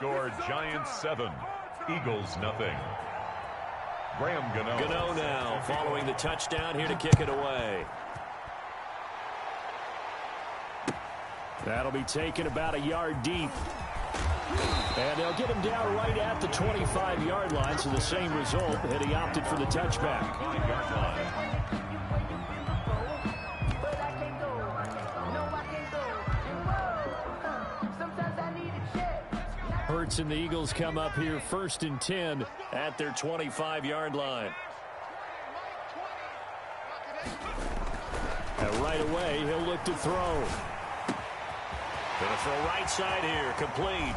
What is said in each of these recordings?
score, Giants 7, Eagles nothing. Graham Gano. Gano now following the touchdown here to kick it away. That'll be taken about a yard deep. And they'll get him down right at the 25-yard line, so the same result, and he opted for the touchback. Hurts and the Eagles come up here 1st and 10 at their 25-yard line. And right away, he'll look to throw. Gonna throw right side here, complete.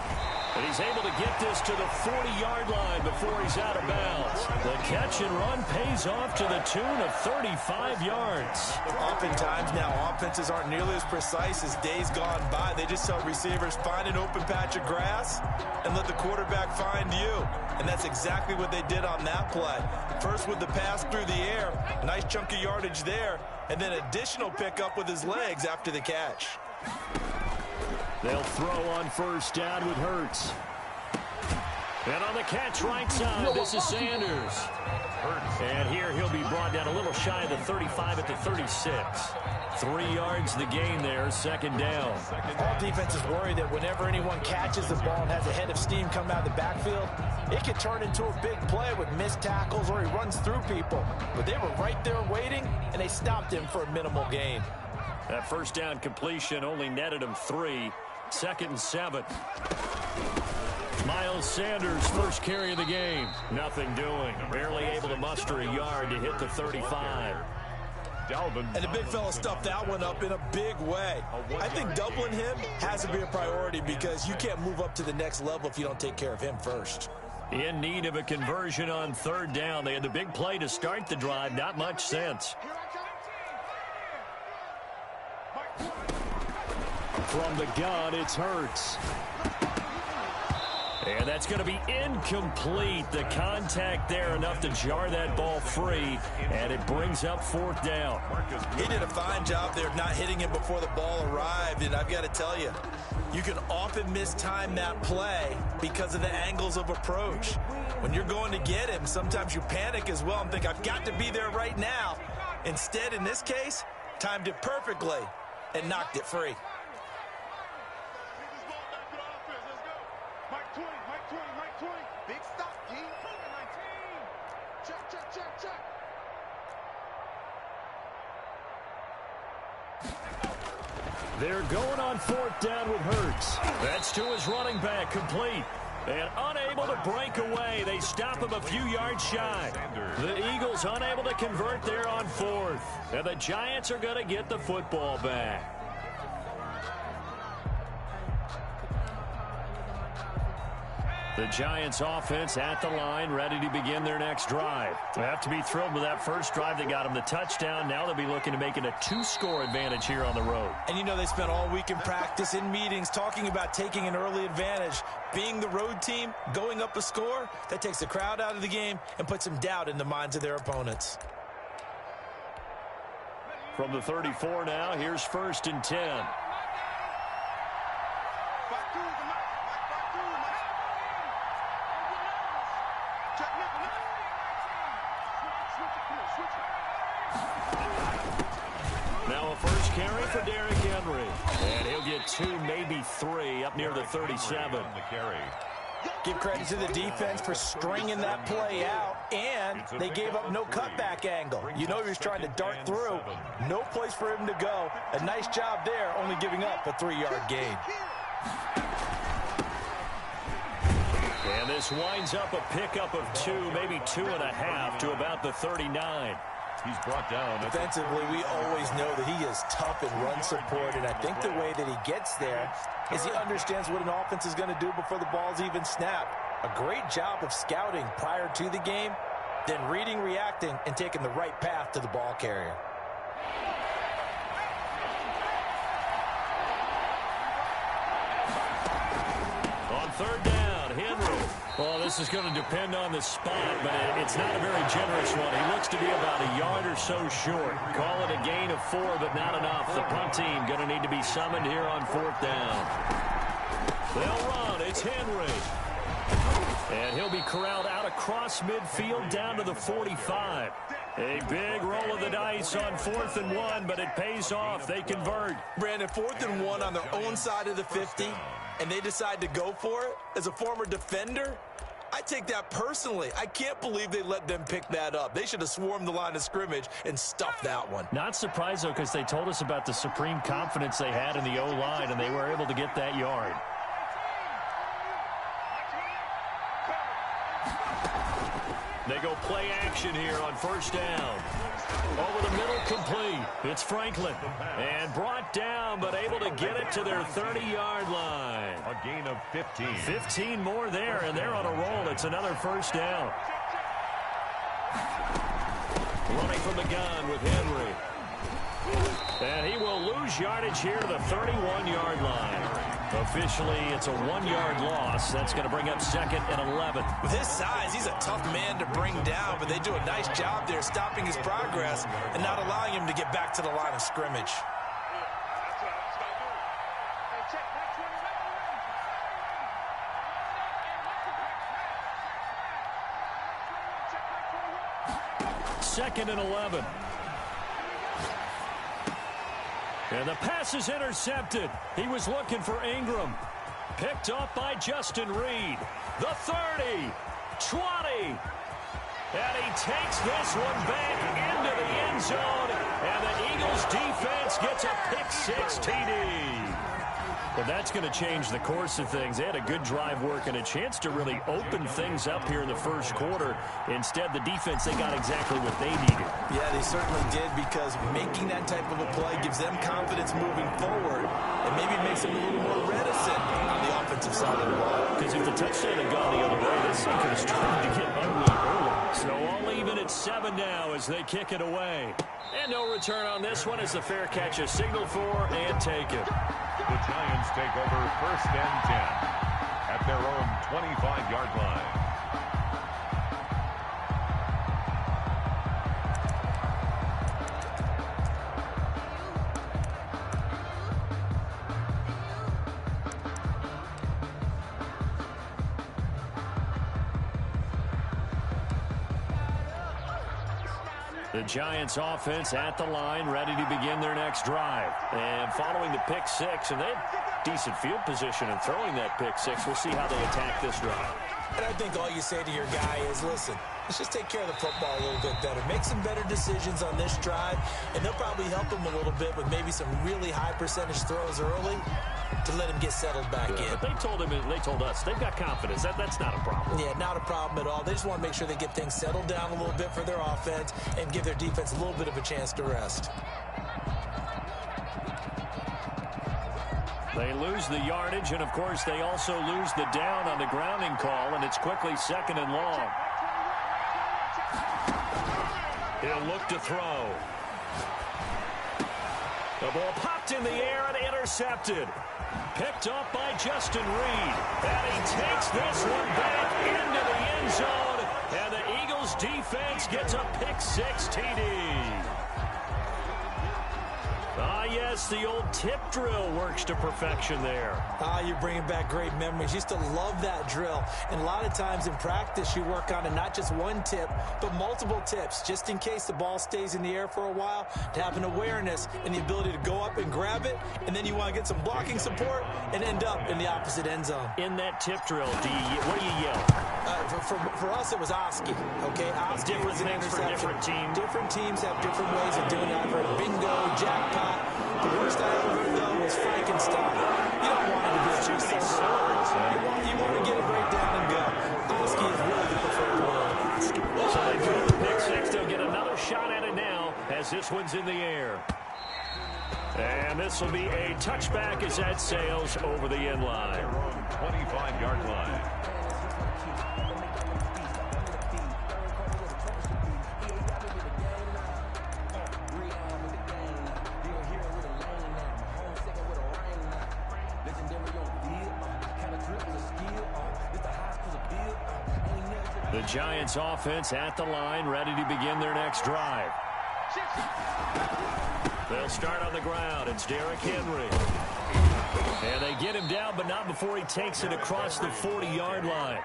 And he's able to get this to the 40-yard line before he's out of bounds. The catch and run pays off to the tune of 35 yards. Oftentimes now offenses aren't nearly as precise as days gone by. They just tell receivers, find an open patch of grass and let the quarterback find you. And that's exactly what they did on that play. First with the pass through the air, nice chunk of yardage there, and then additional pickup with his legs after the catch. They'll throw on 1st down with Hurts. And on the catch right side, this is Sanders. And here he'll be brought down a little shy of the 35 at the 36. 3 yards the gain there, 2nd down. All defenses worry that whenever anyone catches the ball and has a head of steam come out of the backfield, it can turn into a big play with missed tackles or he runs through people. But they were right there waiting, and they stopped him for a minimal gain. That 1st down completion only netted him 3. 2nd and 7. Miles Sanders, first carry of the game. Nothing doing. Barely able to muster a yard to hit the 35. Dalvin. And the big fella stuffed that one up in a big way. I think doubling him has to be a priority because you can't move up to the next level if you don't take care of him first. In need of a conversion on 3rd down. They had the big play to start the drive. Not much sense. From the gun, it's Hurts. And that's going to be incomplete. The contact there enough to jar that ball free, and it brings up 4th down. He did a fine job there of not hitting him before the ball arrived, and I've got to tell you, you can often mistime that play because of the angles of approach. When you're going to get him, sometimes you panic as well and think, I've got to be there right now. Instead, in this case, timed it perfectly and knocked it free. Big stop, G. 19. Check. They're going on 4th down with Hurts. That's to his running back, complete. And unable to break away. They stop him a few yards shy. The Eagles unable to convert there on 4th. And the Giants are going to get the football back. The Giants offense at the line, ready to begin their next drive. They have to be thrilled with that first drive that got them the touchdown. Now they'll be looking to make it a 2-score advantage here on the road. And you know they spent all week in practice, in meetings, talking about taking an early advantage. Being the road team, going up a score, that takes the crowd out of the game and puts some doubt in the minds of their opponents. From the 34 now, here's 1st and 10. Now a first carry for Derrick Henry. And he'll get 2, maybe 3 up near the 37. Give credit to the defense for stringing that play out, and they gave up no cutback angle. You know he was trying to dart through. No place for him to go. A nice job there, only giving up a 3-yard gain. And this winds up a pickup of 2, maybe 2.5 to about the 39. He's brought down. Defensively, we always know that he is tough in run support, and I think the way that he gets there is he understands what an offense is going to do before the ball's even snapped. A great job of scouting prior to the game, then reading, reacting, and taking the right path to the ball carrier. On 3rd down, Henry. Well, this is going to depend on the spot, but it's not a very generous one. He looks to be about a yard or so short. Call it a gain of 4, but not enough. The punt team going to need to be summoned here on 4th down. They'll run. It's Henry. And he'll be corralled out across midfield down to the 45. A big roll of the dice on 4th and 1, but it pays off. They convert. Brandon, 4th and 1 on their own side of the 50, and they decide to go for it. As a former defender, I take that personally. I can't believe they let them pick that up. They should have swarmed the line of scrimmage and stuffed that one. Not surprised, though, because they told us about the supreme confidence they had in the O-line, and they were able to get that yard. They go play action here on 1st down. Over the middle, complete. It's Franklin. And brought down, but able to get it to their 30-yard line. A gain of 15. 15 more there, and they're on a roll. It's another 1st down. Running from the gun with Henry. And he will lose yardage here to the 31-yard line. Officially, it's a 1-yard loss. That's going to bring up 2nd and 11. With his size, he's a tough man to bring down, but they do a nice job there stopping his progress and not allowing him to get back to the line of scrimmage. Second and 11. And the pass is intercepted. He was looking for Ingram. Picked up by Justin Reed. The 30, 20. And he takes this one back into the end zone. And the Eagles defense gets a pick-6 TD. But that's going to change the course of things. They had a good drive work and a chance to really open things up here in the 1st quarter. Instead, the defense, they got exactly what they needed. Yeah, they certainly did, because making that type of a play gives them confidence moving forward, and maybe makes them a little more reticent on the offensive side of the ball. Because if the touchdown had gone the other way, this thing could have started to get ugly early. So all even at 7 now as they kick it away. And no return on this one as the fair catch is signaled for and taken. The Giants take over 1st and 10 at their own 25-yard line. The Giants offense at the line, ready to begin their next drive. And following the pick-6, and they had decent field position in throwing that pick-6. We'll see how they attack this drive. And I think all you say to your guy is, listen, let's just take care of the football a little bit better. Make some better decisions on this drive, and they'll probably help him a little bit with maybe some really high percentage throws early to let him get settled back in. But they told him, and they told us, they've got confidence. That's not a problem. Yeah, not a problem at all. They just want to make sure they get things settled down a little bit for their offense and give their defense a little bit of a chance to rest. They lose the yardage, and, of course, they also lose the down on the grounding call, and it's quickly 2nd and long. He'll look to throw. The ball popped in the air and intercepted. Picked up by Justin Reed. And he takes this one back into the end zone. And the Eagles defense gets a pick-6 TD. Ah, yes, the old tip drill works to perfection there. You're bringing back great memories. Used to love that drill. And a lot of times in practice, you work on it, not just one tip, but multiple tips, just in case the ball stays in the air for a while, to have an awareness and the ability to go up and grab it, and then you want to get some blocking support and end up in the opposite end zone. In that tip drill, what do you yell? For us, it was Oski. Okay, Oski different was an things for interception. different teams. Different teams have different ways of doing it. I've heard bingo, jackpot. The worst I ever heard, though, was Frankenstein. You don't want it to be a too simple word. You want to get it right down and go. Oski is really the preferred word. So they go to the pick-6. They'll get another shot at it now as this one's in the air. And this will be a touchback as that sails over the end line. 25-yard line. The Giants offense at the line, ready to begin their next drive. They'll start on the ground. It's Derrick Henry. And they get him down, but not before he takes it across the 40-yard line.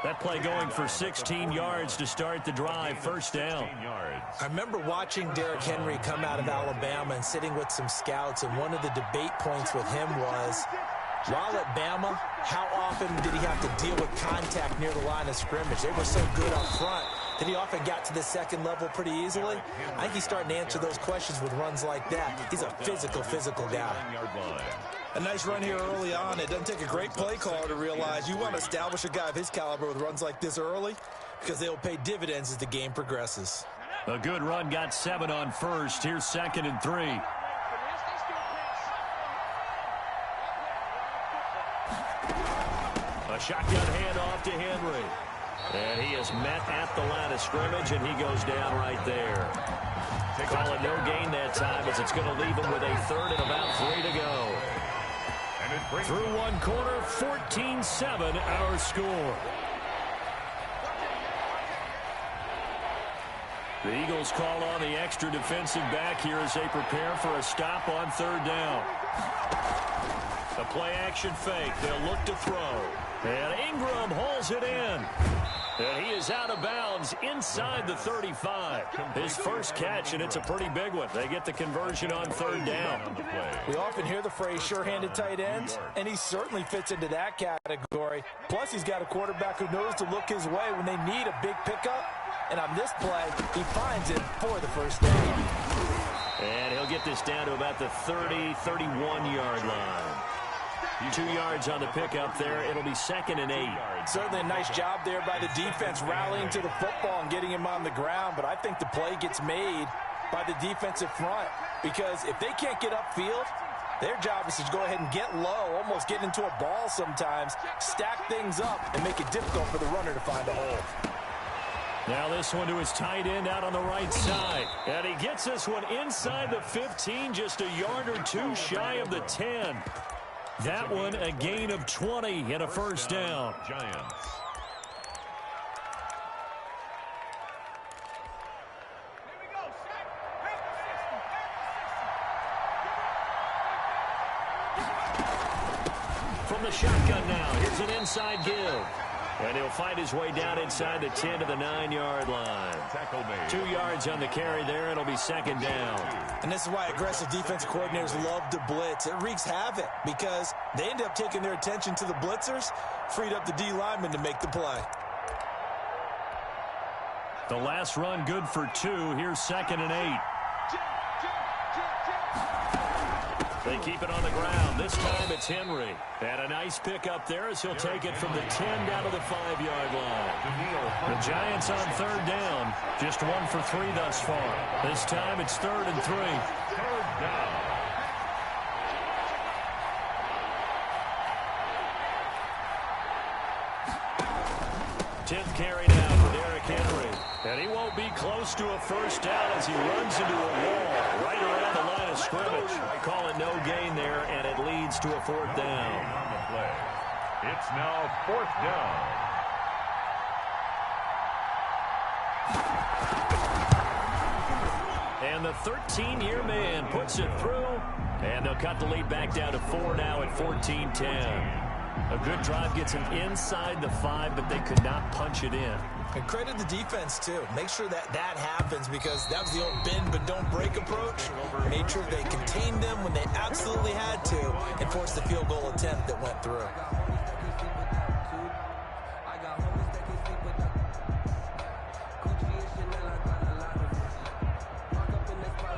That play going for 16 yards to start the drive, first down. I remember watching Derrick Henry come out of Alabama and sitting with some scouts, and one of the debate points with him was, while at Bama, how often did he have to deal with contact near the line of scrimmage? They were so good up front that he often got to the second level pretty easily. I think he's starting to answer those questions with runs like that. He's a physical guy. A nice run here early on. It doesn't take a great play caller to realize you want to establish a guy of his caliber with runs like this early because they'll pay dividends as the game progresses. A good run, got 7 on first. Here's 2nd and 3. A shotgun handoff to Henry. And he is met at the line of scrimmage, and he goes down right there. Call it no gain that time, as it's going to leave him with a 3rd and about 3 to go. Through one quarter, 14-7 our score. The Eagles call on the extra defensive back here as they prepare for a stop on 3rd down. The play-action fake. They'll look to throw. And Ingram hauls it in. And he is out of bounds inside the 35. His first catch, and it's a pretty big one. They get the conversion on 3rd down. We often hear the phrase sure-handed tight ends, and he certainly fits into that category. Plus, he's got a quarterback who knows to look his way when they need a big pickup. And on this play, he finds it for the first down. And he'll get this down to about the 30, 31-yard line. 2 yards on the pickup there. It'll be 2nd and 8. Certainly a nice job there by the defense rallying to the football and getting him on the ground. But I think the play gets made by the defensive front because if they can't get upfield, their job is to go ahead and get low, almost get into a ball sometimes, stack things up, and make it difficult for the runner to find a hole. Now this one to his tight end out on the right side. And he gets this one inside the 15, just a yard or 2 shy of the 10. That one a gain of 20 and a first down. Giants. From the shotgun now, here's an inside give. And he'll find his way down inside the 10 to the 9-yard line. 2 yards on the carry there. It'll be 2nd down. And this is why aggressive defensive coordinators love to blitz. It wreaks havoc because they end up taking their attention to the blitzers, freed up the D lineman to make the play. The last run good for 2. Here's 2nd and 8. They keep it on the ground. This time it's Henry. And a nice pick up there as he'll take it from the 10 down to the 5-yard line. The Giants on 3rd down. Just 1 for 3 thus far. This time it's 3rd and 3. 3rd down. Tenth carry now for Derrick Henry. And he won't be close to a first down as he runs into a wall right around the line of scrimmage. Call it no gain there, and it leads to a 4th down. On the play. It's now 4th down. And the 13-year man puts it through, and they'll cut the lead back down to 4 now at 14-10. A good drive gets him inside the 5, but they could not punch it in. And credit the defense, too. Make sure that happens because that was the old bend but don't break approach. Made sure they contained them when they absolutely had to and forced the field goal attempt that went through.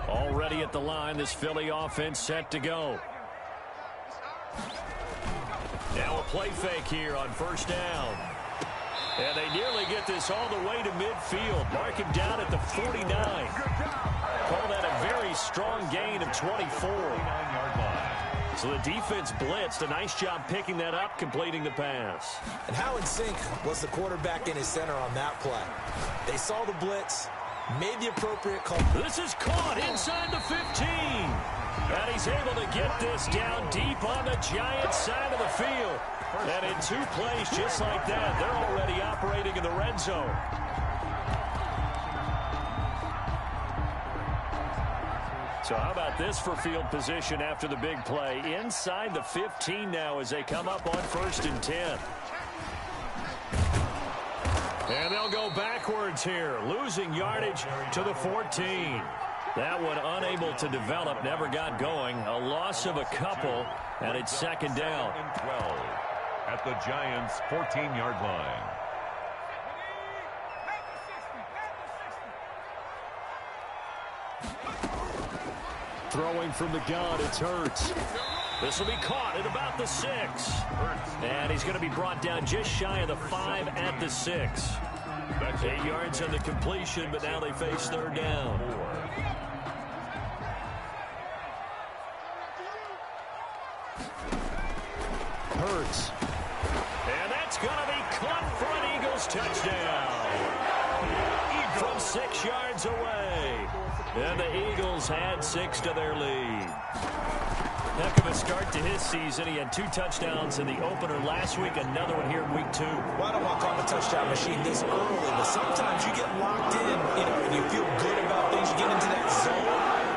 Already at the line, this Philly offense set to go. Now a play fake here on 1st down. And they nearly get this all the way to midfield. Mark him down at the 49. Call that a very strong gain of 24. So the defense blitzed. A nice job picking that up, completing the pass. And how in sync was the quarterback in his center on that play? They saw the blitz, made the appropriate call. This is caught inside the 15. And he's able to get this down deep on the Giants side of the field. And in 2 plays just like that, they're already operating in the red zone. So how about this for field position after the big play? Inside the 15 now as they come up on 1st and 10. And they'll go backwards here, losing yardage to the 14. That one unable to develop, never got going. A loss of a couple, and it's 2nd down. 12 at the Giants' 14-yard line. Throwing from the gun, it's Hurts. This will be caught at about the 6. And he's going to be brought down just shy of the 5 at the 6. 8 yards on the completion, but now they face 3rd down. Hurts. And that's going to be caught for an Eagles touchdown. From 6 yards away. And the Eagles add 6 to their lead. Heck of a start to his season. He had 2 touchdowns in the opener last week, another one here in week 2. Well, I don't want to call him a touchdown machine this early, but sometimes you get locked in, and you feel good about things. You get into that zone,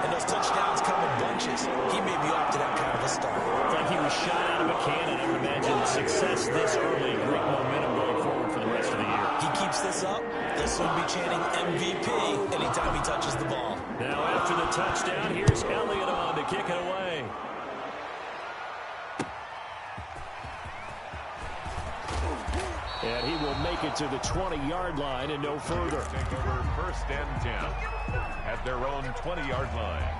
and those touchdowns come in bunches. He may be off to that kind of a start. It's like he was shot out of a cannon. I would imagine success this early, great momentum going forward for the rest of the year. He keeps this up, they'll soon be chanting MVP anytime he touches the ball. Now after the touchdown, here's Elliott on to kick it away. And he will make it to the 20-yard line and no further. Take over 1st and 10 at their own 20-yard line.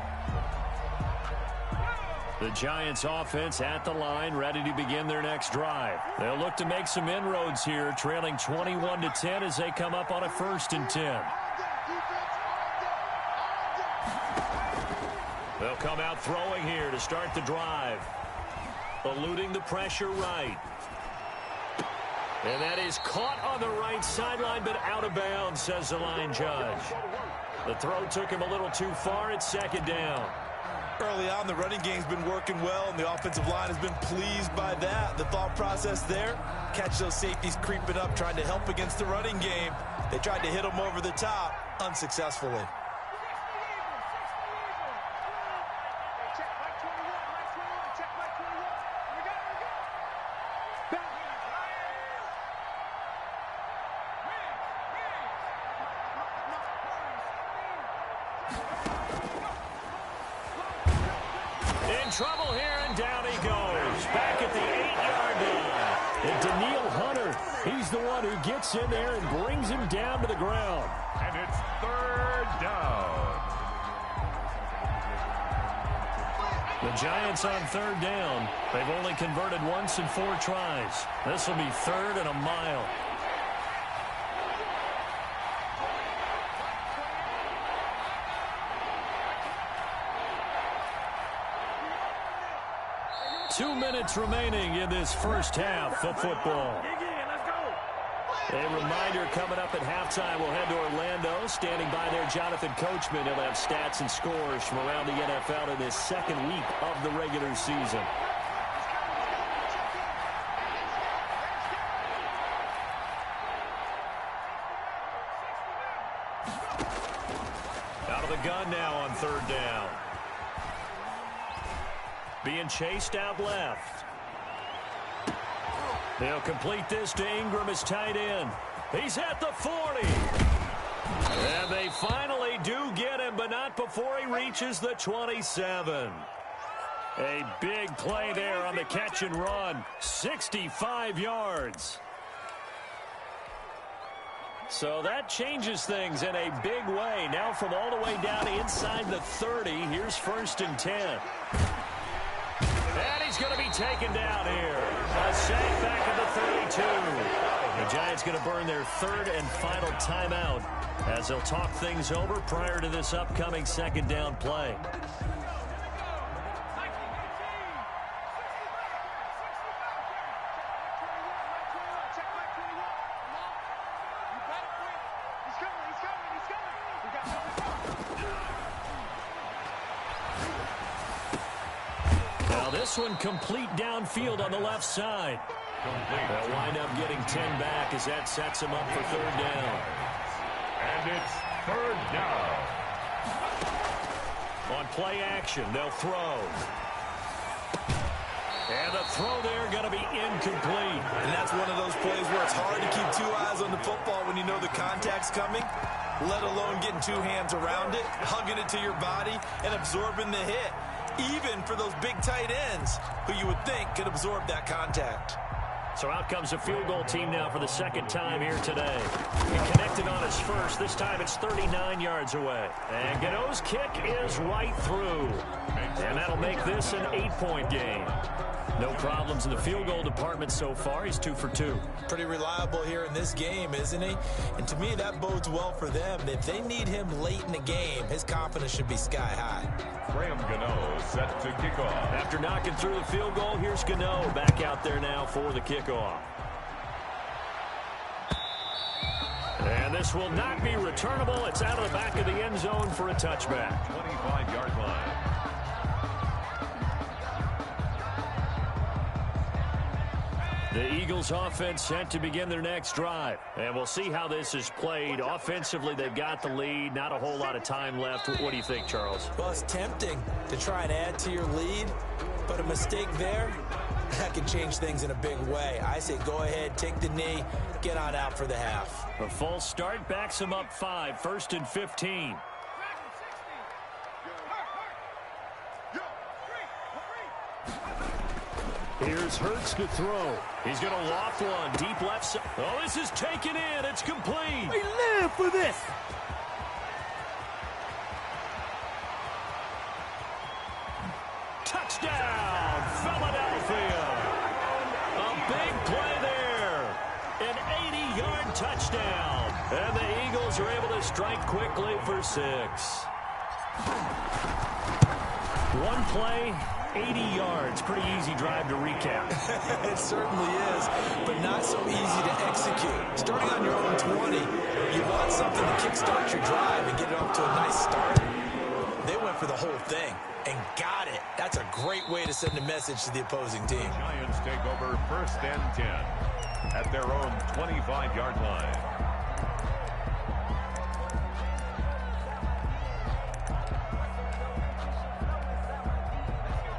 The Giants offense at the line, ready to begin their next drive. They'll look to make some inroads here, trailing 21-10 as they come up on a 1st and 10. They'll come out throwing here to start the drive. Eluding the pressure right. And that is caught on the right sideline, but out of bounds, says the line judge. The throw took him a little too far. It's 2nd down. Early on, the running game's been working well, and the offensive line has been pleased by that. The thought process there, catch those safeties creeping up, trying to help against the running game. They tried to hit them over the top, unsuccessfully. Trouble here, and down he goes. Back at the 8-yard line. And Danielle Hunter, he's the one who gets in there and brings him down to the ground. And it's 3rd down. The Giants on 3rd down. They've only converted once in 4 tries. This will be 3rd and a mile. Two minutes remaining in this first half of football. A reminder coming up at halftime, we'll head to Orlando. Standing by there, Jonathan Coachman. He'll have stats and scores from around the NFL in this 2nd week of the regular season. Out of the gun now on 3rd down. Being chased out left. They'll complete this to Ingram as tight end. He's at the 40. And they finally do get him, but not before he reaches the 27. A big play there on the catch and run. 65 yards. So that changes things in a big way. Now from all the way down inside the 30, here's 1st and 10. And he's going to be taken down here. A sack back at the 32. The Giants going to burn their 3rd and final timeout as they'll talk things over prior to this upcoming 2nd down play. This one complete downfield on the left side. They'll wind up getting 10 back as that sets him up for 3rd down. And it's 3rd down. On play action, they'll throw. And the throw there going to be incomplete. And that's one of those plays where it's hard to keep two eyes on the football when you know the contact's coming, let alone getting two hands around it, hugging it to your body, and absorbing the hit, even for those big tight ends who you would think could absorb that contact. So out comes a field goal team now for the second time here today. He connected on his first. This time it's 39 yards away. And Gano's kick is right through. And that'll make this an 8-point game. No problems in the field goal department so far. He's 2 for 2. Pretty reliable here in this game, isn't he? And to me, that bodes well for them. If they need him late in the game, his confidence should be sky high. Graham Gano set to kick off. After knocking through the field goal, here's Gano back out there now for the kickoff. And this will not be returnable. It's out of the back of the end zone for a touchback. 25-yard line. The Eagles offense set to begin their next drive. And we'll see how this is played. Offensively, they've got the lead. Not a whole lot of time left. What do you think, Charles? Well, it's tempting to try and add to your lead, but a mistake there, that can change things in a big way. I say go ahead, take the knee, get on out for the half. A false start backs them up 5, 1st and 15. Here's Hurts to throw. He's going to loft one. Deep left side. Oh, this is taken in. It's complete. We live for this. Touchdown, Philadelphia. A big play there. An 80-yard touchdown. And the Eagles are able to strike quickly for 6. One play, 80 yards. Pretty easy drive to recap. It certainly is, but not so easy to execute. Starting on your own 20, you want something to kickstart your drive and get it off to a nice start. They went for the whole thing and got it. That's a great way to send a message to the opposing team. Giants take over 1st and 10 at their own 25-yard line.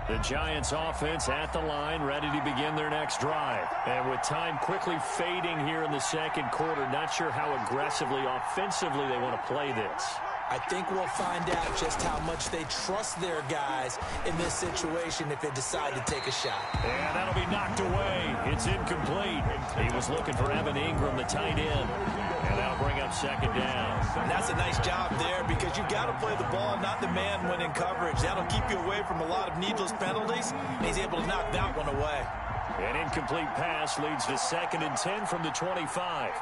The Giants offense at the line, ready to begin their next drive. And with time quickly fading here in the second quarter, not sure how aggressively, offensively they want to play this. I think we'll find out just how much they trust their guys in this situation if they decide to take a shot. And that'll be knocked away. It's incomplete. He was looking for Evan Ingram, the tight end. And that'll bring up 2nd down. And that's a nice job there because you've got to play the ball, not the man when in coverage. That'll keep you away from a lot of needless penalties. And he's able to knock that one away. An incomplete pass leads to 2nd and 10 from the 25.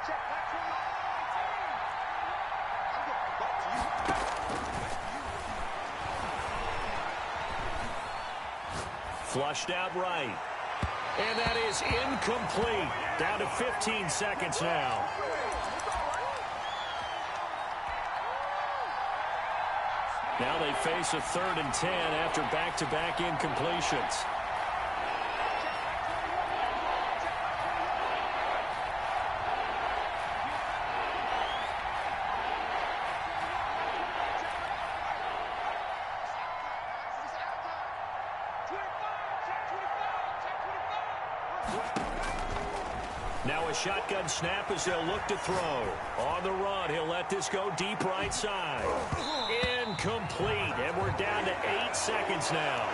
Flushed out right. And that is incomplete. Down to 15 seconds now. Now they face a 3rd and 10 after back-to-back incompletions. Now a shotgun snap as they'll look to throw. On the run, he'll let this go deep right side. Incomplete, and we're down to 8 seconds now.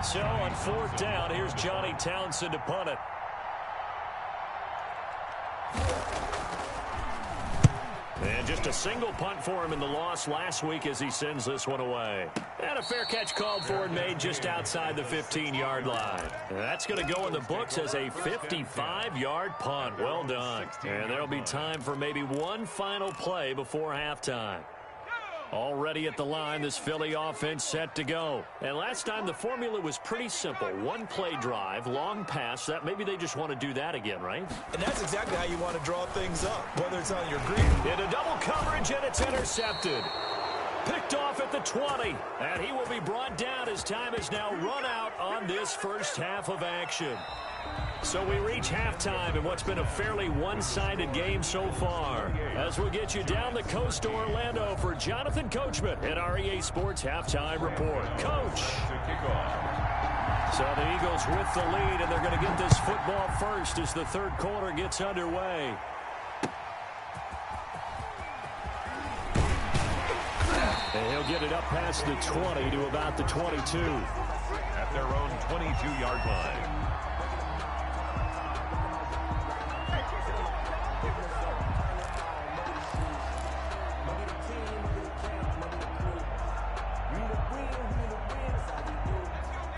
So on 4th down, here's Johnny Townsend to punt it. And just a single punt for him in the loss last week as he sends this one away. And a fair catch called for and made just outside the 15-yard line. That's going to go in the books as a 55-yard punt. Well done. And there'll be time for maybe one final play before halftime. Already at the line, this Philly offense set to go. And last time the formula was pretty simple. One play drive, long pass. That maybe they just want to do that again, right? And that's exactly how you want to draw things up, whether it's on your green. Into double coverage, and it's intercepted. Picked off at the 20. And he will be brought down as time has now run out on this first half of action. So we reach halftime in what's been a fairly one-sided game so far. As we'll get you down the coast to Orlando for Jonathan Coachman at our EA Sports Halftime Report. Coach. So the Eagles with the lead, and they're going to get this football first as the third quarter gets underway. And he'll get it up past the 20 to about the 22. At their own 22-yard line.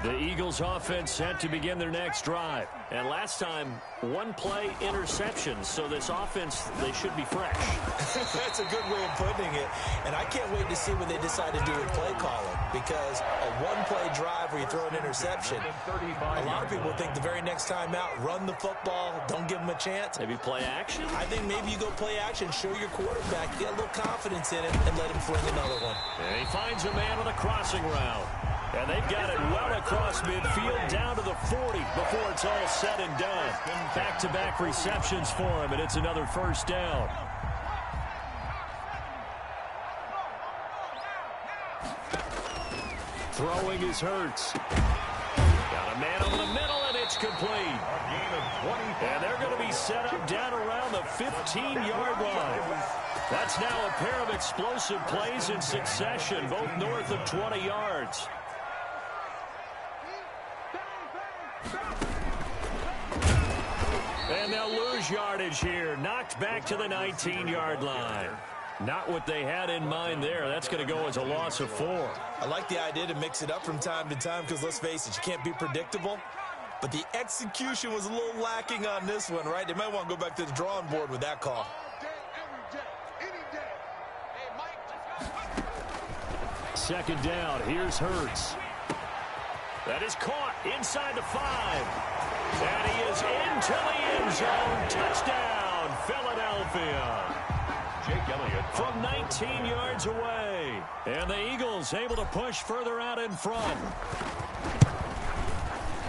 The Eagles offense set to begin their next drive. And last time, one-play interceptions. So this offense, they should be fresh. That's a good way of putting it. And I can't wait to see what they decide to do with play calling. Because a one-play drive where you throw an interception, a lot of people think the very next time out, run the football, don't give them a chance. Maybe play action? I think maybe you go play action, show your quarterback, get a little confidence in it, and let him fling another one. And he finds a man on the crossing route. And they've got it well across midfield down to the 40 before it's all said and done. Back-to-back receptions for him, and it's another first down. Throwing is Hurts. Got a man over the middle, and it's complete. And they're going to be set up down around the 15-yard line. That's now a pair of explosive plays in succession, both north of 20 yards. And they'll lose yardage here. Knocked back to the 19-yard line. Not what they had in mind there. That's going to go as a loss of 4. I like the idea to mix it up from time to time because, let's face it, you can't be predictable. But the execution was a little lacking on this one, right? They might want to go back to the drawing board with that call. Second down. Here's Hurts. That is caught inside the 5. And he is into the end zone. Touchdown, Philadelphia. Jake Elliott from 19 yards away. And the Eagles able to push further out in front.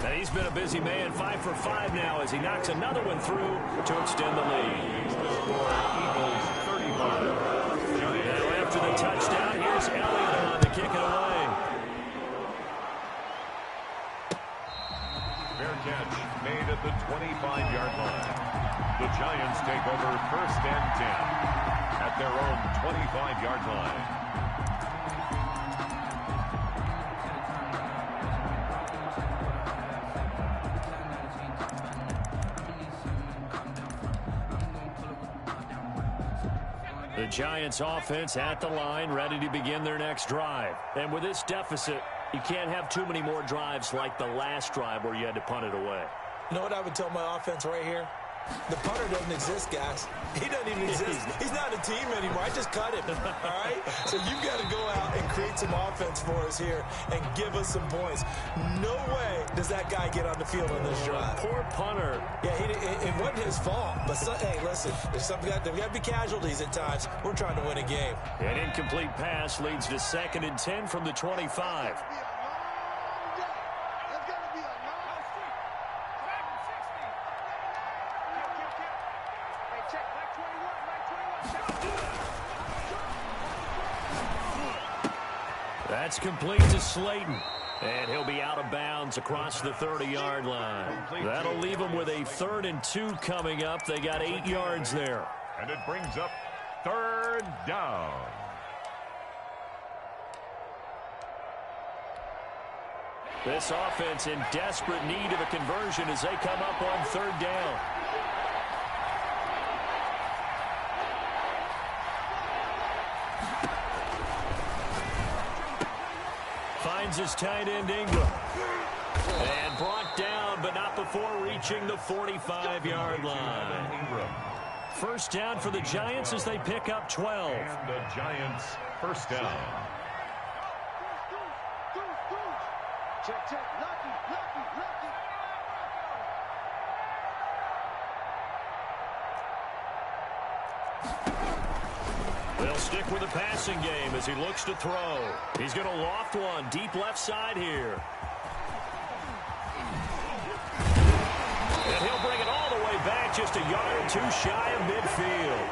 And he's been a busy man, 5 for 5 now as he knocks another one through to extend the lead. Eagles 35. Now after the touchdown, here's Elliott on to kick it away. Fair catch made at the 25-yard line. The Giants take over first and 10 at their own 25-yard line. The Giants offense at the line, ready to begin their next drive. And with this deficit, you can't have too many more drives like the last drive where you had to punt it away. You know what I would tell my offense right here? The punter doesn't exist, guys. He doesn't even exist. He's not a team anymore. I just cut him, all right? So you've got to go out and create some offense for us here and give us some points. No way does that guy get on the field on this drive. Poor punter. Yeah, it wasn't his fault. But, hey, listen, there's got to be casualties at times. We're trying to win a game. An incomplete pass leads to 2nd and 10 from the 25. That's complete to Slayton. And he'll be out of bounds across the 30-yard line. That'll leave him with a 3rd and 2 coming up. They got 8 yards there. And it brings up 3rd down. This offense in desperate need of a conversion as they come up on 3rd down. Finds his tight end Ingram. And brought down, but not before reaching the 45-yard line. First down for the Giants as they pick up 12. And the Giants first down. Check. Lucky. They'll stick with the passing game as he looks to throw. He's going to loft one deep left side here. And he'll bring it all the way back, just a yard or two shy of midfield.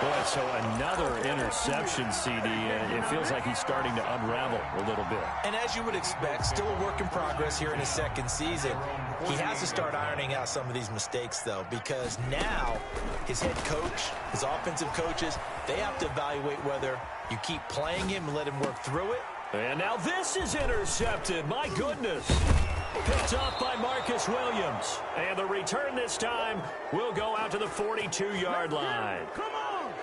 Boy, so another interception, CD. It feels like he's starting to unravel a little bit. And as you would expect, still a work in progress here in his second season. He has to start ironing out some of these mistakes, though, because now his head coach, his offensive coaches, they have to evaluate whether you keep playing him and let him work through it. And now this is intercepted. My goodness. Picked off by Marcus Williams. And the return this time will go out to the 42-yard line.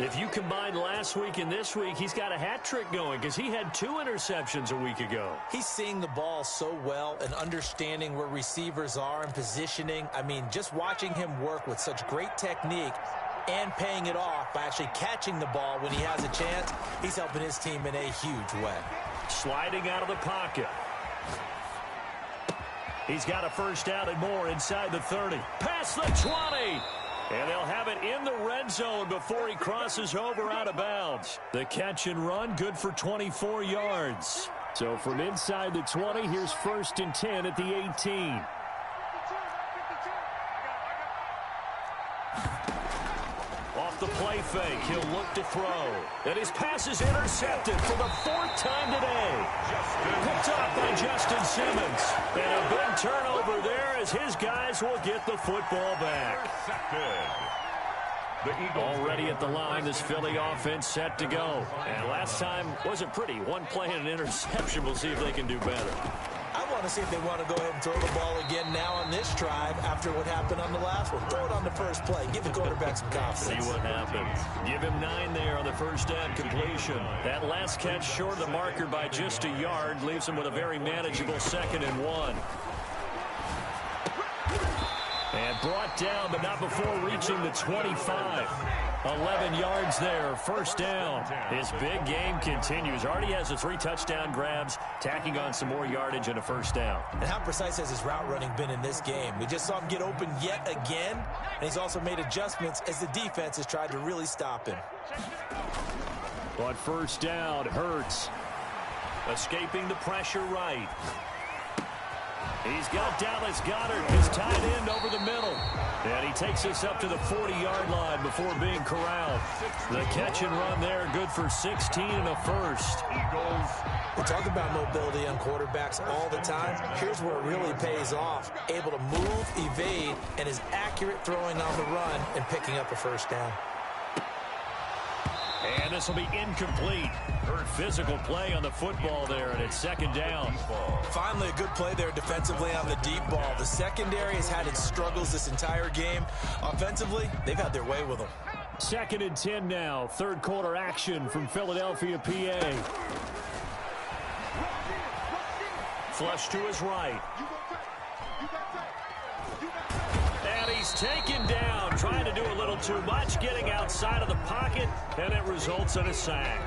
If you combine last week and this week, he's got a hat trick going because he had 2 interceptions a week ago. He's seeing the ball so well and understanding where receivers are and positioning. I mean, just watching him work with such great technique and paying it off by actually catching the ball when he has a chance, he's helping his team in a huge way. Sliding out of the pocket. He's got a first down and more inside the 30. Past the 20. And they'll have it in the red zone before he crosses over out of bounds. The catch and run, good for 24 yards. So from inside the 20, here's 1st and 10 at the 18. Off the play fake, he'll look to throw. And his pass is intercepted for the 4th time today. Picked up by Justin Simmons. And a big turnover there as his guys will get the football back. Already at the line, this Philly offense set to go. And last time wasn't pretty. One play and an interception. We'll see if they can do better. I want to see if they want to go ahead and throw the ball again now on this drive after what happened on the last one. Throw it on the first play. Give the quarterback some confidence. See what happens. Give him 9 there on the first down completion. That last catch short of the marker by just a yard leaves him with a very manageable 2nd and 1. And brought down, but not before reaching the 25. 11 yards there, first down. His big game continues. Already has the 3 touchdown grabs, tacking on some more yardage and a first down. And how precise has his route running been in this game? We just saw him get open yet again, and he's also made adjustments as the defense has tried to really stop him. On first down, Hurts escaping the pressure right. He's got Dallas Goedert, his tight end, over the middle. And he takes us up to the 40-yard line before being corralled. The catch and run there, good for 16 and a first. Eagles. We talk about mobility on quarterbacks all the time. Here's where it really pays off. Able to move, evade, and is accurate throwing on the run and picking up a first down. And this will be incomplete. Physical play on the football there, and it's 2nd down. Finally, a good play there defensively on the deep ball. The secondary has had its struggles this entire game. Offensively, they've had their way with them. 2nd and 10 now. 3rd quarter action from Philadelphia, PA. Flush to his right. And he's taken down, trying to do a little too much, getting outside of the pocket, and it results in a sack.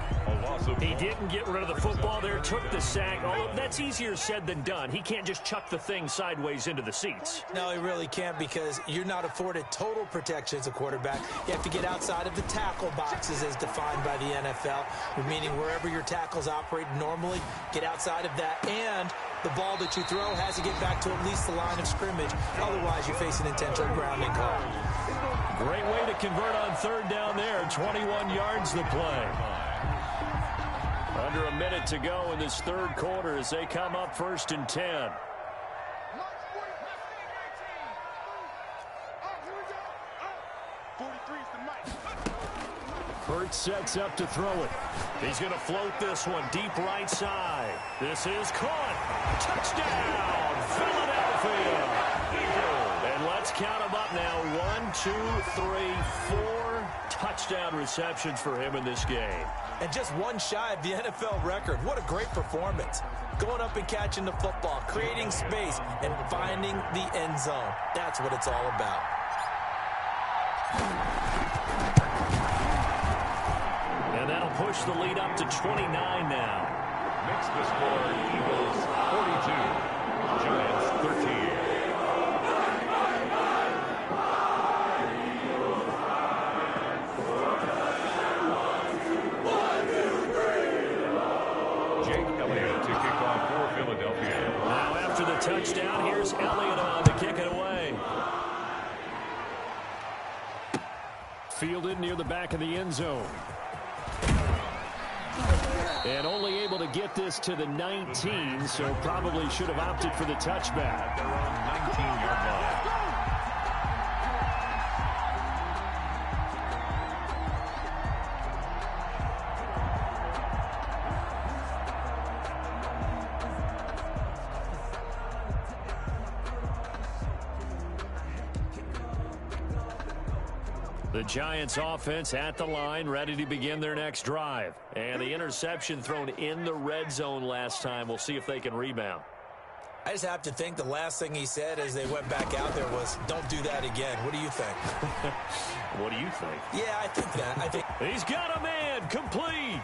He didn't get rid of the football there, took the sack, although that's easier said than done. He can't just chuck the thing sideways into the seats. No, he really can't, because you're not afforded total protection as a quarterback. You have to get outside of the tackle boxes as defined by the NFL, meaning wherever your tackles operate normally, get outside of that, and the ball that you throw has to get back to at least the line of scrimmage. Otherwise, you face an intentional grounding call. Great way to convert on 3rd down there. 21 yards the play. Under a minute to go in this 3rd quarter as they come up 1st and 10. Hurts sets up to throw it. He's going to float this one deep right side. This is caught. Touchdown, Philadelphia. And let's count them up now. 1, 2, 3, 4 touchdown receptions for him in this game. And just one shy of the NFL record. What a great performance. Going up and catching the football, creating space, and finding the end zone. That's what it's all about. And that'll push the lead up to 29 now. Makes the score Eagles 42, Giants 13. Fielded near the back of the end zone. And only able to get this to the 19, so probably should have opted for the touchback. Their own 19-yard line. The Giants offense at the line, ready to begin their next drive. And the interception thrown in the red zone last time. We'll see if they can rebound. I just have to think the last thing he said as they went back out there was, don't do that again. What do you think? What do you think? Yeah, I think that. He's got a man, complete.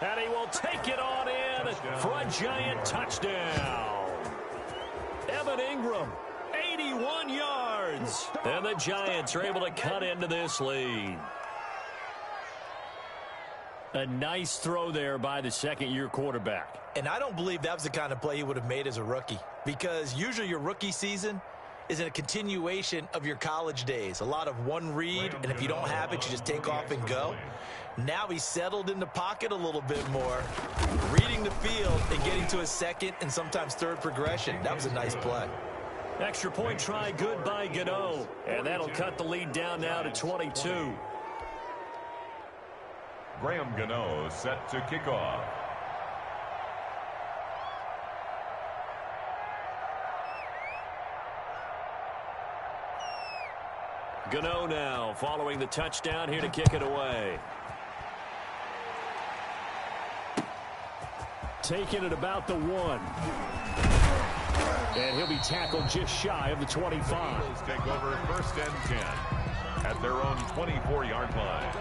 And he will take it on in for a Giant touchdown. Evan Ingram, 81 yards. And the Giants are able to cut into this lead. A nice throw there by the second-year quarterback. And I don't believe that was the kind of play he would have made as a rookie, because usually your rookie season is a continuation of your college days. A lot of one read, and if you don't have it, you just take off and go. Now he's settled in the pocket a little bit more, reading the field and getting to his second and sometimes third progression. That was a nice play. Extra point try good by Gano. And that'll cut the lead down now to 22. Graham Gano set to kick off. Gano now following the touchdown here to kick it away. Taking it about the 1. And he'll be tackled just shy of the 25. Eagles take over first and 10 at their own 24-yard line.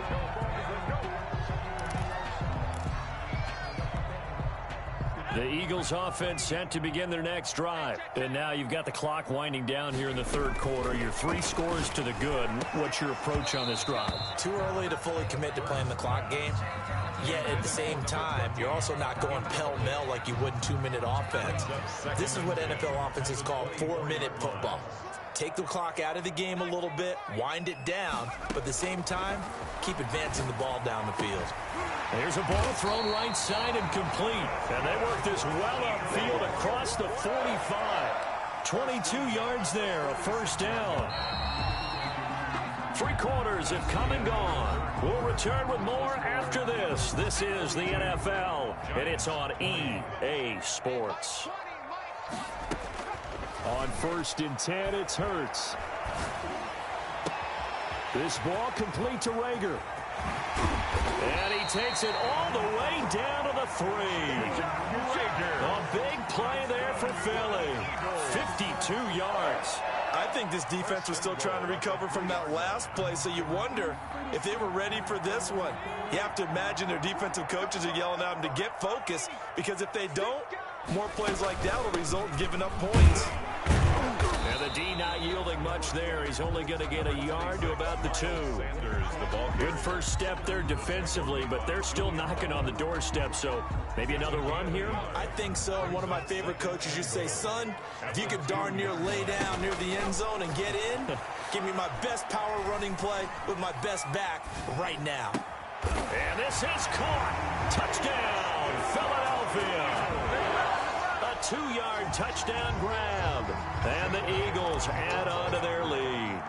The Eagles offense set to begin their next drive. And now you've got the clock winding down here in the third quarter. Your 3 scores to the good. What's your approach on this drive? Too early to fully commit to playing the clock game. Yet at the same time, you're also not going pell-mell like you would in 2-minute offense. This is what NFL offenses call 4-minute football. Take the clock out of the game a little bit, wind it down, but at the same time, keep advancing the ball down the field. There's a ball thrown right side and complete. And they work this well upfield across the 45. 22 yards there, a first down. 3 quarters have come and gone. We'll return with more after this. This is the NFL, and it's on EA Sports. On first and 10, it's Hurts. This ball complete to Rager. And he takes it all the way down to the 3. A big play there for Philly. 52 yards. I think this defense was still trying to recover from that last play, so you wonder if they were ready for this one. You have to imagine their defensive coaches are yelling at them to get focused, because if they don't, more plays like that will result in giving up points. And the D not yielding much there. He's only going to get a yard to about the 2. Good first step there defensively, but they're still knocking on the doorstep, so maybe another run here? I think so. One of my favorite coaches used to say, son, if you could darn near lay down near the end zone and get in, give me my best power running play with my best back right now. And this is caught. Touchdown, Philadelphia. A 2-yard touchdown grab. And the Eagles add on to their lead.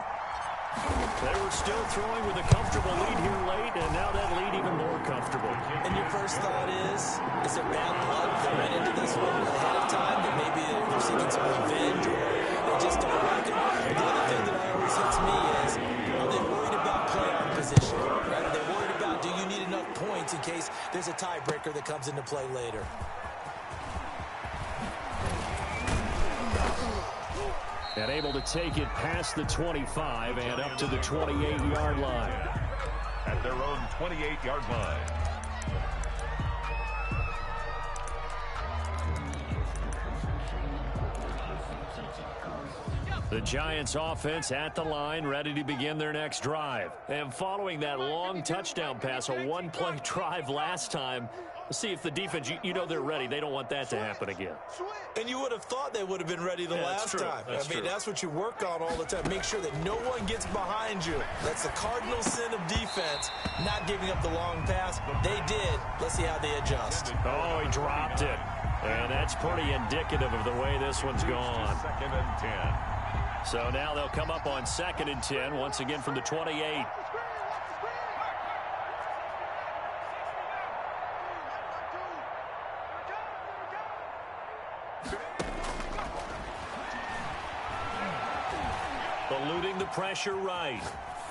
They were still throwing with a comfortable lead here late, and now that lead even more comfortable. And your first thought is it bad blood that went into this one ahead of time, that maybe they're seeking some revenge, or they just don't like it? But the other thing that always hits me is, are they worried about playoff position? Right? Are they worried about, do you need enough points in case there's a tiebreaker that comes into play later? And able to take it past the 25 and up to the 28-yard line. At their own 28-yard line. The Giants offense at the line, ready to begin their next drive. And following that long touchdown pass, a one-play drive last time, See if the defense, you know they're ready. They don't want that to happen again. And you would have thought they would have been ready the last time. That's what you work on all the time. Make sure that no one gets behind you. That's the cardinal sin of defense, not giving up the long pass. They did. Let's see how they adjust. Oh, he dropped it. And that's pretty indicative of the way this one's gone. 2nd and 10. So now they'll come up on 2nd and 10, once again from the 28. Eluding the pressure right.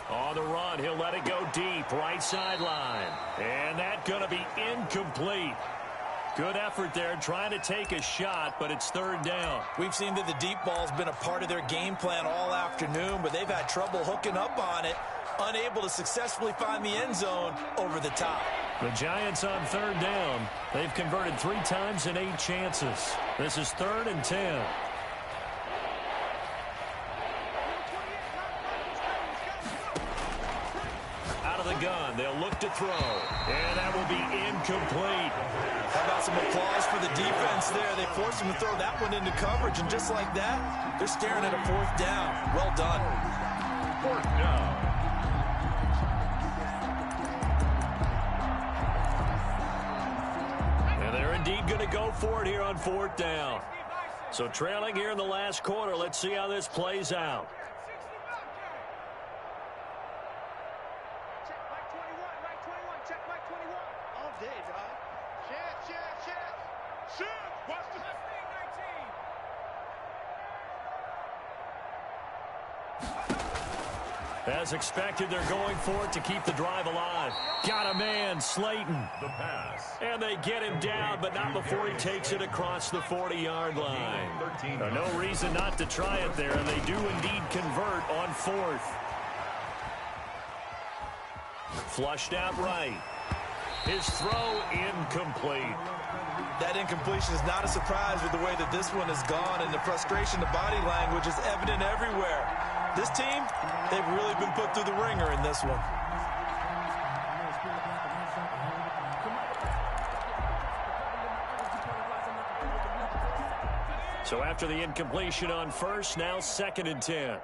On the run, he'll let it go deep, right sideline. And that's going to be incomplete. Good effort there, trying to take a shot, but it's 3rd down. We've seen that the deep ball's been a part of their game plan all afternoon, but they've had trouble hooking up on it, unable to successfully find the end zone over the top. The Giants on 3rd down. They've converted 3 times in 8 chances. This is 3rd and 10. The gun. They'll look to throw. And that will be incomplete. How about some applause for the defense there? They forced him to throw that one into coverage, and just like that, they're staring at a 4th down. Well done. 4th down. And they're indeed going to go for it here on 4th down. So trailing here in the last quarter. Let's see how this plays out. As expected, they're going for it to keep the drive alive. Got a man, Slayton. The pass. And they get him down, but not before he takes it across the 40-yard line. No reason not to try it there, and they do indeed convert on 4th. Flushed out right. His throw incomplete. That incompletion is not a surprise with the way that this one has gone, and the frustration, the body language is evident everywhere. This team, they've really been put through the ringer in this one. So after the incompletion on 1st, now 2nd and 10.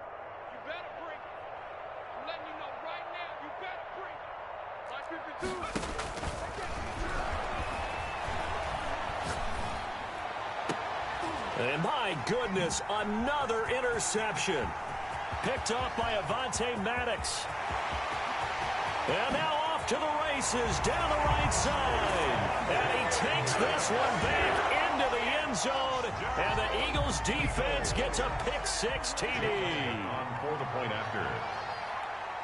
And my goodness, another interception. Picked off by Avonte Maddox. And now off to the races down the right side. And he takes this one back into the end zone. And the Eagles defense gets a pick-6 TD. On for the point after.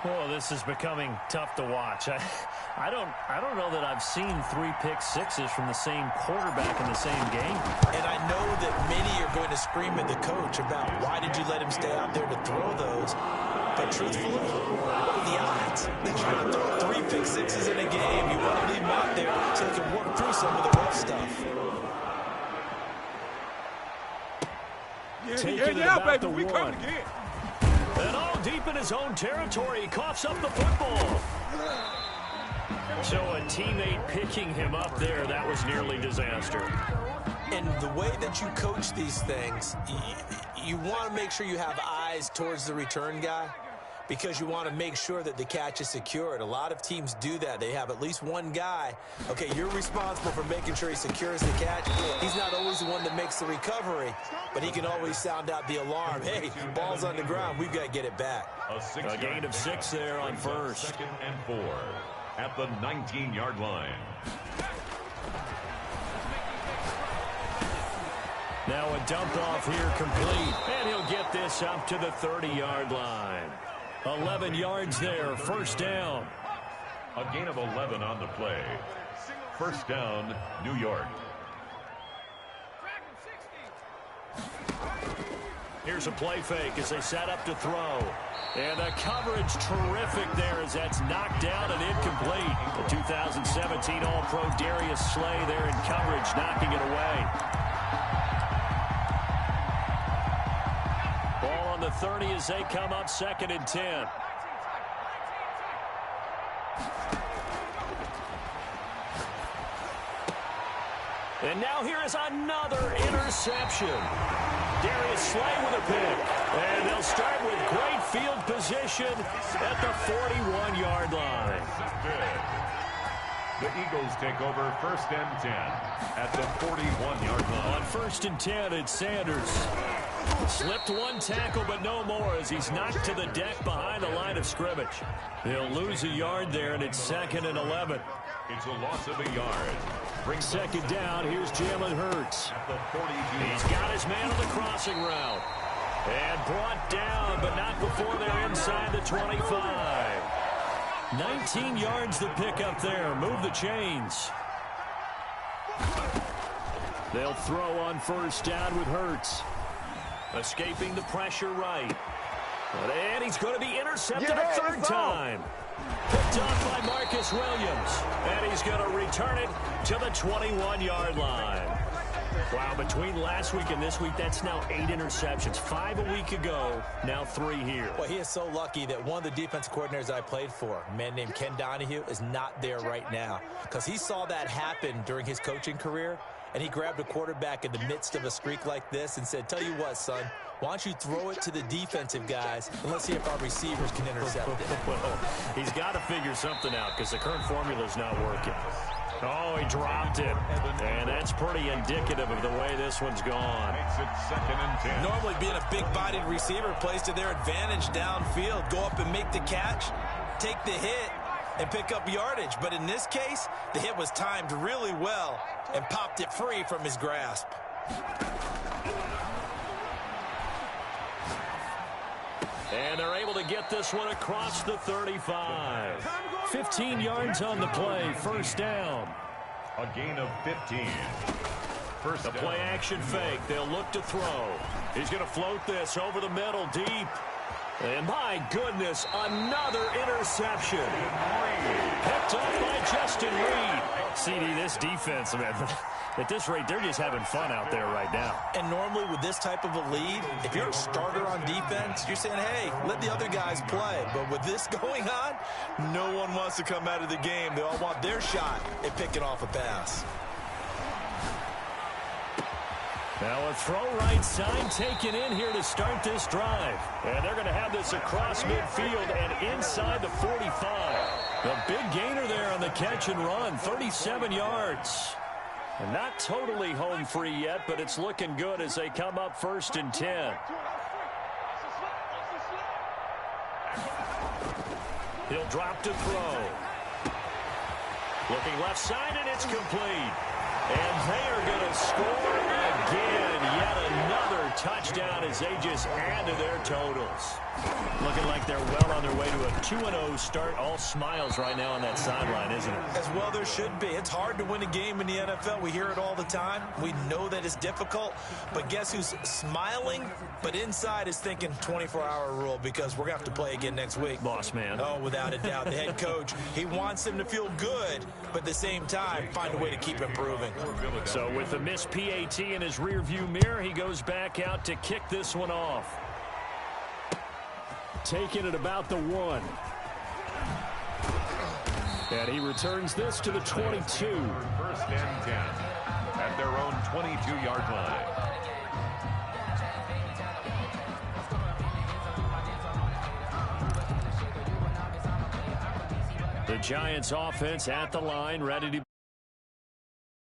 Oh, this is becoming tough to watch. I don't know that I've seen 3 pick-6s from the same quarterback in the same game. And I know that many are going to scream at the coach about why did you let him stay out there to throw those. But truthfully, what are the odds that you're going to throw 3 pick-6s in a game? You want to leave him out there so he can work through some of the rough stuff. Yeah, baby, we coming again. And all deep in his own territory, he coughs up the football. So a teammate picking him up there, that was nearly disaster. And the way that you coach these things, you want to make sure you have eyes towards the return guy because you want to make sure that the catch is secured. A lot of teams do that. They have at least one guy. Okay, you're responsible for making sure he secures the catch. He's not always the one that makes the recovery, but he can always sound out the alarm. Hey, ball's on the ground. We've got to get it back. A gain of 6 there on 1st. 2nd and 4 at the 19-yard line. Now a dump off here complete. And he'll get this up to the 30-yard line. 11 yards there, 1st down. A gain of 11 on the play. 1st down, New York. Here's a play fake as they set up to throw. And the coverage terrific there as that's knocked down and incomplete. The 2017 All-Pro Darius Slay there in coverage, knocking it away. Ball on the 30 as they come up 2nd and 10. And now here is another interception. Darius Slay with a pick. And they'll start with great field position at the 41-yard line. The Eagles take over 1st and 10 at the 41-yard line. On 1st and 10, it's Sanders. Slipped one tackle, but no more as he's knocked to the deck behind the line of scrimmage. They'll lose a yard there, and it's 2nd and 11. It's a loss of a yard. Brings 2nd down. Here's Jalen Hurts. At the 42. He's got his man on the crossing route. And brought down, but not before they're inside the 25. 19 yards the pick up there. Move the chains. They'll throw on 1st down with Hurts. Escaping the pressure right. And he's going to be intercepted a 3rd time. Picked off by Marcus Williams. And he's going to return it to the 21-yard line. Wow, between last week and this week, that's now 8 interceptions. 5 a week ago, now 3 here. Well, he is so lucky that one of the defense coordinators I played for, a man named Ken Donahue, is not there right now. Because he saw that happen during his coaching career, and he grabbed a quarterback in the midst of a streak like this and said, tell you what, son, why don't you throw it to the defensive guys, and let's see if our receivers can intercept it. Well, he's got to figure something out because the current formula is not working. Oh, he dropped it. And that's pretty indicative of the way this one's gone. Makes it 2nd and 10. Normally being a big-bodied receiver plays to their advantage downfield. Go up and make the catch, take the hit, and pick up yardage. But in this case, the hit was timed really well and popped it free from his grasp. And they're able to get this one across the 35. 15 yards on the play, 1st down. A gain of 15. First The down. play action fake. They'll look to throw. He's going to float this over the middle deep. And my goodness, another interception. Picked off by Justin Reed. CD, this defense, man, at this rate, they're just having fun out there right now. And normally with this type of a lead, if you're a starter on defense, you're saying, hey, let the other guys play. But with this going on, no one wants to come out of the game. They all want their shot at picking off a pass. Now a throw right side taken in here to start this drive. And they're going to have this across midfield and inside the 45. The big gainer there on the catch and run, 37 yards. And not totally home free yet, but it's looking good as they come up 1st and 10. He'll drop to throw. Looking left side, and it's complete. And they are going to score again. Yet another touchdown as they just add to their totals. Looking like they're well on their way to a 2-0 start. All smiles right now on that sideline, isn't it? As well there should be. It's hard to win a game in the NFL. We hear it all the time. We know that it's difficult. But guess who's smiling? But inside is thinking 24-hour rule because we're going to have to play again next week. Boss man. Oh, without a doubt. The head coach, he wants them to feel good, but at the same time, find a way to keep improving. So with the missed PAT in his rearview mirror, he goes back out to kick this one off. Taking it about the 1. And he returns this to the 22. 1st and 10 at their own 22-yard line. The Giants offense at the line, ready to